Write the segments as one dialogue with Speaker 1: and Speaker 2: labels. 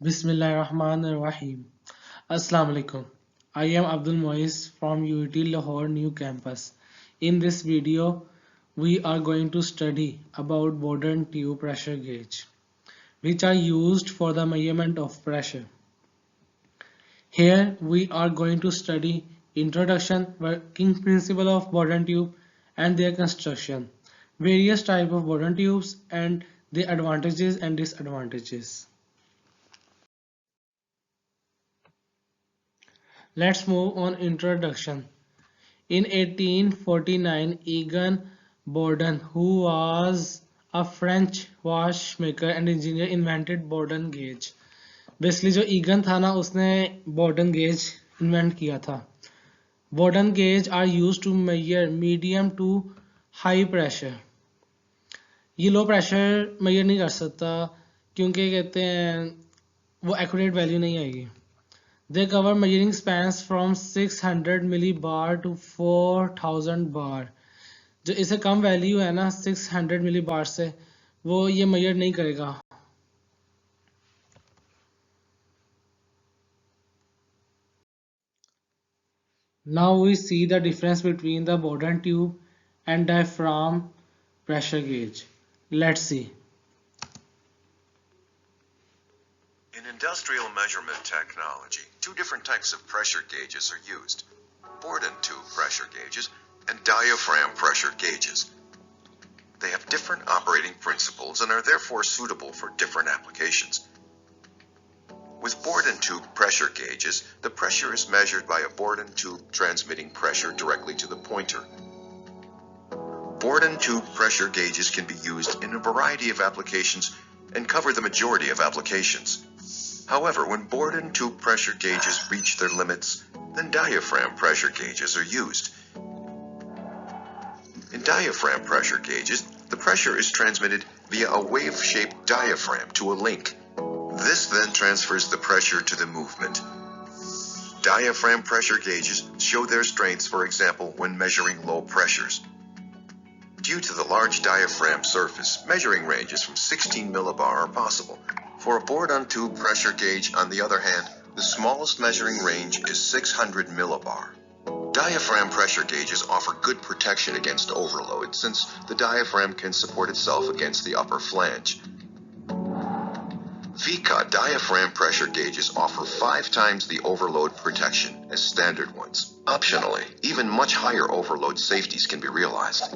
Speaker 1: Bismillahirrahmanirrahim. Assalamu alaikum. I am Abdul Mois from UET Lahore New Campus. In this video, we are going to study about Bourdon tube pressure gauge, which are used for the measurement of pressure. Here, we are going to study introduction, working principle of Bourdon tube and their construction, various types of Bourdon tubes and their advantages and disadvantages. Let's move on introduction. In 1849, Egon Bourdon, who was a French watchmaker and engineer, invented Bourdon gauge. Basically जो again था ना उसने Bourdon gauge invent किया था. Bourdon gauge are used to measure medium to high pressure. ये low pressure measure नहीं कर सकता क्योंकि कहते हैं वो accurate value नहीं आएगी. They cover measuring spans from 600 millibar to 4000 bar. जो इसे कम वैल्यू है ना 600 millibar से वो ये मेजर नहीं करेगा. Now we see the difference between the Bourdon tube and diaphragm pressure gauge. Let's see.
Speaker 2: In industrial measurement technology, two different types of pressure gauges are used: Bourdon tube pressure gauges and diaphragm pressure gauges. They have different operating principles and are therefore suitable for different applications. With Bourdon tube pressure gauges, the pressure is measured by a Bourdon tube transmitting pressure directly to the pointer. Bourdon tube pressure gauges can be used in a variety of applications and cover the majority of applications. However, when Bourdon tube pressure gauges reach their limits, then diaphragm pressure gauges are used. In diaphragm pressure gauges, the pressure is transmitted via a wave-shaped diaphragm to a link. This then transfers the pressure to the movement. Diaphragm pressure gauges show their strengths, for example, when measuring low pressures. Due to the large diaphragm surface, measuring ranges from 16 millibar are possible. For a Bourdon tube pressure gauge, on the other hand, the smallest measuring range is 600 millibar. Diaphragm pressure gauges offer good protection against overload since the diaphragm can support itself against the upper flange. Vicat diaphragm pressure gauges offer 5 times the overload protection as standard ones. Optionally, even much higher overload safeties can be realized.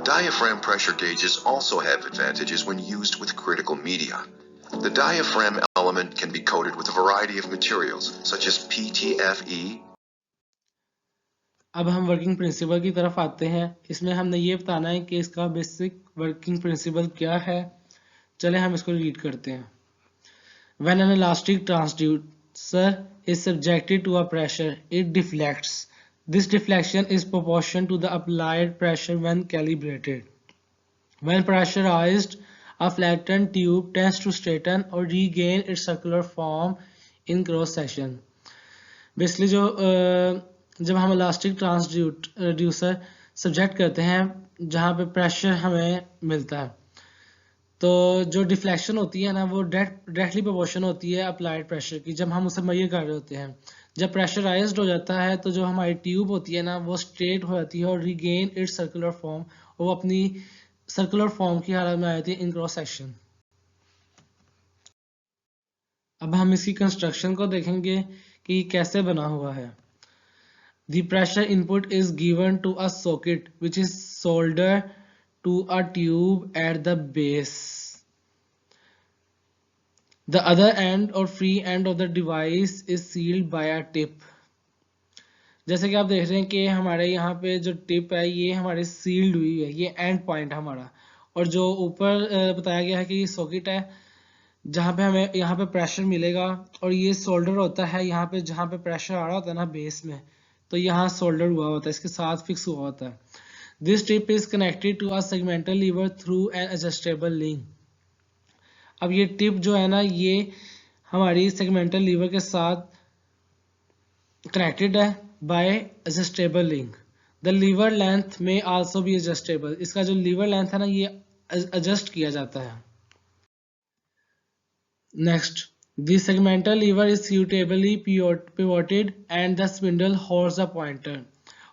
Speaker 2: Diaphragm pressure gauges also have advantages when used with critical media. The diaphragm element can be coated with a variety of materials such as PTFE.
Speaker 1: अब हम working principle की तरफ आते हैं. इसमें हमने ये बताना है कि इसका बेसिक वर्किंग प्रिंसिपल क्या है. चले हम इसको रीड करते हैं. When an elastic transducer is subjected to a pressure, it deflects. This deflection is proportional to the applied pressure when calibrated. When pressurized, a flattened tube tends to straighten or regain its circular form in cross section. Basically जब हम elastic transducer subject करते हैं जहाँ पे pressure हमें मिलता है तो जो डिफ्लेक्शन होती है ना वो डायरेक्टली प्रोपोर्शन होती है अप्लाइड प्रेशर की. जब हम उसे मेजर कर रहे होते हैं, जब प्रेशराइज्ड हो जाता है तो जो हमारी ट्यूब होती है ना वो स्ट्रेट हो जाती है और रिगेन इट्स सर्कुलर फॉर्म, वो अपनी सर्कुलर फॉर्म की हालत में आ जाती है इन क्रॉस सेक्शन. अब हम इसकी कंस्ट्रक्शन को देखेंगे कि कैसे बना हुआ है. The pressure input is given to a socket which is soldered to a tube at the base. The other end or free end of the device is sealed by a tip. जैसे कि आप देख रहे हैं कि हमारे यहाँ पे जो टिप है ये हमारी सील्ड हुई है, ये एंड पॉइंट हमारा. और जो ऊपर बताया गया है कि ये सॉकेट है जहाँ पे हमें यहाँ पे प्रेशर मिलेगा और ये सोल्डर होता है यहाँ पे जहाँ पे प्रेशर आ रहा होता है ना बेस में, तो यहाँ सोल्डर हुआ होता है, इसके साथ फिक्स हुआ होता है. This tip is connected to a segmental lever through an adjustable link. अब ये टिप जो है ना ये हमारी सेगमेंटल लीवर के साथ कनेक्टेड है by adjustable link. The lever length may also be adjustable. इसका जो लीवर लेंथ है ना ये एडजस्ट किया जाता है. Next, the segmental lever is suitably pivoted and the spindle holds the pointer.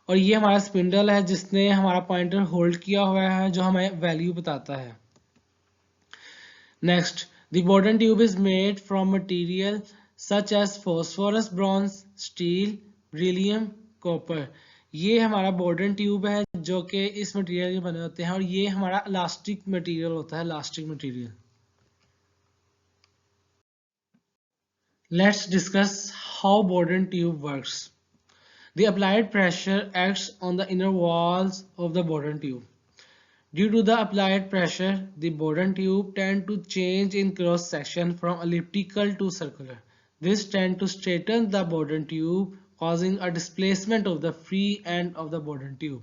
Speaker 1: और ये हमारा स्पिंडल है जिसने हमारा पॉइंटर होल्ड किया हुआ है जो हमें वैल्यू बताता है. Next, the Borden tube is made from material such as phosphorus, bronze, steel, beryllium, copper. ये हमारा Borden tube है जो कि इस मटेरियल के बने होते हैं और ये हमारा इलास्टिक मटेरियल होता है, elastic material. Let's discuss how Borden tube works. The applied pressure acts on the inner walls of the Borden tube. Due to the applied pressure, the Borden tube tend to change in cross section from elliptical to circular. This tend to straighten the Borden tube, causing a displacement of the free end of the Borden tube.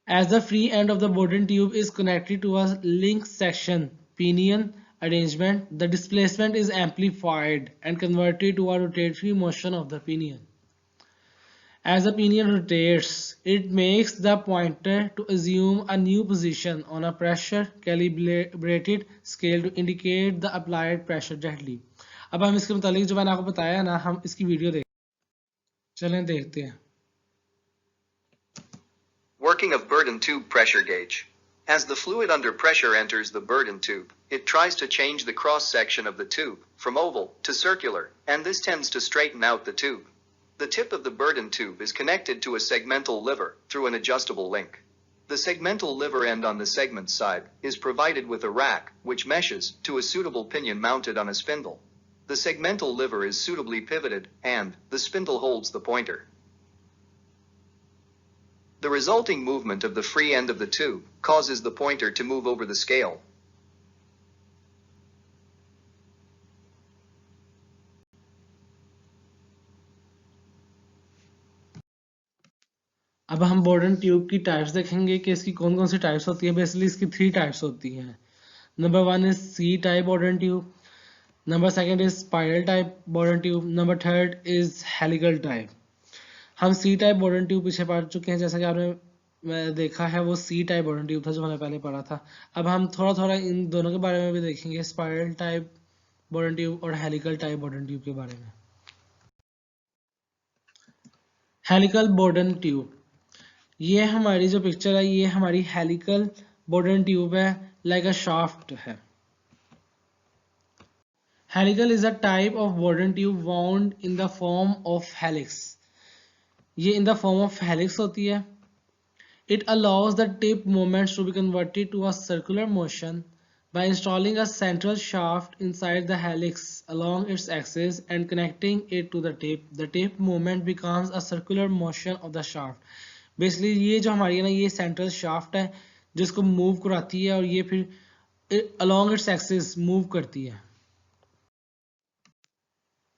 Speaker 1: As the free end of the Borden tube is connected to a link section pinion arrangement, the displacement is amplified and converted to a rotatory motion of the pinion. As the pinion rotates, it makes the pointer to assume a new position on a pressure calibrated scale to indicate the applied pressure directly. अब हम इसके मुतालिक जो मैंने आपको बताया ना, हम इसकी वीडियो देखें. चलें देखते हैं.
Speaker 3: Working of Borden tube pressure gauge. As the fluid under pressure enters the Borden tube, it tries to change the cross section of the tube from oval to circular, and this tends to straighten out the tube. The tip of the Borden tube is connected to a segmental lever through an adjustable link. The segmental lever end on the segment side is provided with a rack which meshes to a suitable pinion mounted on a spindle. The segmental lever is suitably pivoted and the spindle holds the pointer. The resulting movement of the free end of the tube causes the pointer to move over the scale.
Speaker 1: अब हम Borden tube की types देखेंगे कि इसकी कौन कौन सी types होती है. बेसिकली इसकी 3 टाइप्स होती हैं. Number 1 is C type Borden tube. Number 2 is spiral type Borden tube. Number 3 is helical type. हम सी टाइप Borden ट्यूब पीछे पढ़ चुके हैं, जैसा कि आपने देखा है वो सी टाइप Borden ट्यूब था जो हमने पहले पढ़ा था. अब हम थोड़ा थोड़ा इन दोनों के बारे में भी देखेंगे, स्पाइरल टाइप Borden ट्यूब और हेलिकल टाइप Borden ट्यूब के बारे में. हेलिकल Borden ट्यूब, ये हमारी जो पिक्चर है ये हमारी हेलिकल Borden ट्यूब है, लाइक अ शाफ्ट है. Helical is a type of Borden tube wound in the form of helix. ये in the form of helix होती है. It allows the tip moments to be converted to a circular motion by installing a central shaft inside the helix along its axis and connecting it to the tip. The tip moment becomes a circular motion of the shaft. Basically ये जो हमारी है ना, ये central shaft है जिसको move कराती है और ये फिर along its axis move करती है.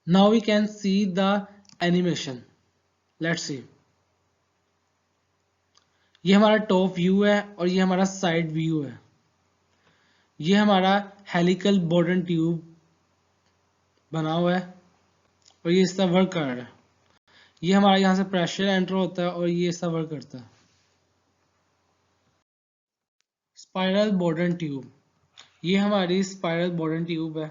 Speaker 1: Now we can see the animation. Let's see. ये हमारा टॉप व्यू है और ये हमारा साइड व्यू है. ये हमारा हेलिकल Borden ट्यूब बना हुआ है और ये इसका वर्क कर रहा है. ये हमारा यहाँ से प्रेशर एंटर होता है और ये इसका वर्क करता है. स्पाइरल Borden ट्यूब, ये हमारी स्पाइरल Borden ट्यूब है.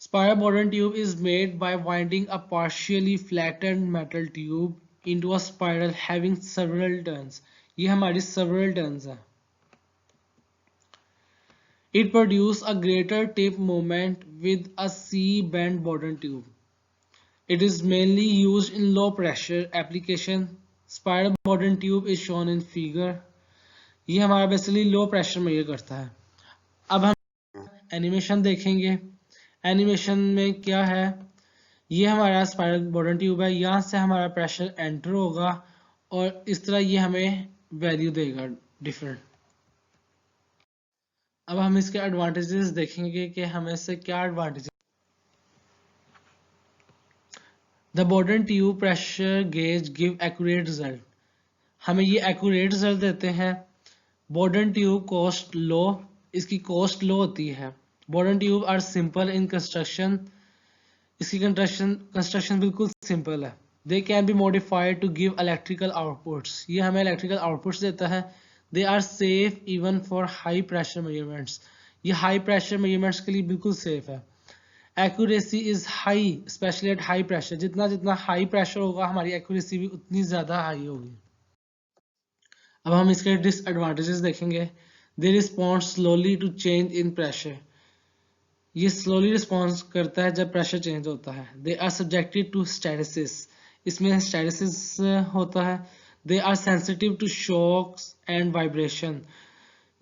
Speaker 1: Spiral Borden tube is made by winding a partially flattened metal tube into a spiral having several turns. ये हमारी several turns है. It produces a greater tip moment with a C-bend Borden tube. It is mainly used in low pressure application. Spiral Borden tube is shown in figure. ये हमारा basically low pressure में ये करता है. अब हम animation देखेंगे. एनिमेशन में क्या है, ये हमारा स्पाइरल Borden ट्यूब है, यहाँ से हमारा प्रेशर एंटर होगा और इस तरह ये हमें वैल्यू देगा डिफरेंट. अब हम इसके एडवांटेजेस देखेंगे कि हमें इससे क्या advantage. The Borden tube pressure gauge give accurate result. हमें ये एक्यूरेट रिजल्ट देते हैं. Borden ट्यूब कॉस्ट लो, इसकी कॉस्ट लो होती है. Borden tube are simple in construction. इसकी कंस्ट्रक्शन बिल्कुल सिंपल है. They can be modified to give electrical outputs. ये हमें इलेक्ट्रिकल आउटपुट्स देता है. They are safe even for high pressure measurements, ये हाई प्रेशर मेजरमेंट्स के लिए बिल्कुल सेफ है। Accuracy is high especially at high pressure, जितना जितना हाई प्रेशर होगा हमारी एक्यूरेसी भी उतनी ज़्यादा हाई होगी। अब हम इसके डिसएडवांटेजेस देखेंगे। They respond slowly to change in pressure, ये स्लोली रिस्पॉन्स करता है जब प्रेशर चेंज होता है। They are subjected to hysteresis, इसमें स्टैटिसिस होता है। They are sensitive to shocks and vibration,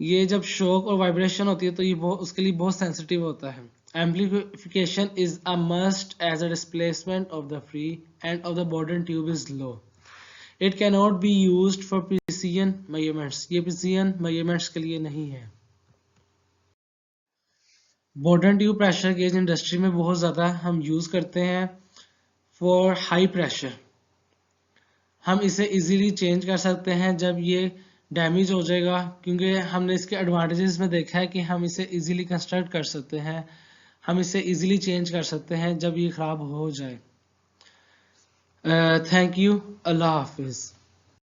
Speaker 1: ये जब शॉक और वाइब्रेशन होती है तो ये उसके लिए बहुत सेंसिटिव होता है। Amplification is a must as a displacement of the free end of the bourdon tube is low. It can not be used for precision measurements, ये प्रिसीजन मेजरमेंट्स के लिए नहीं है। Bourdon tube pressure gauge industry में बहुत ज़्यादा हम use करते हैं फॉर हाई प्रेशर। हम इसे इजीली चेंज कर सकते हैं जब ये डैमेज हो जाएगा, क्योंकि हमने इसके एडवांटेजेस में देखा है कि हम इसे इजीली कंस्ट्रक्ट कर सकते हैं, हम इसे इजीली चेंज कर सकते हैं जब ये ख़राब हो जाए। थैंक यू, अल्लाह हाफिज़।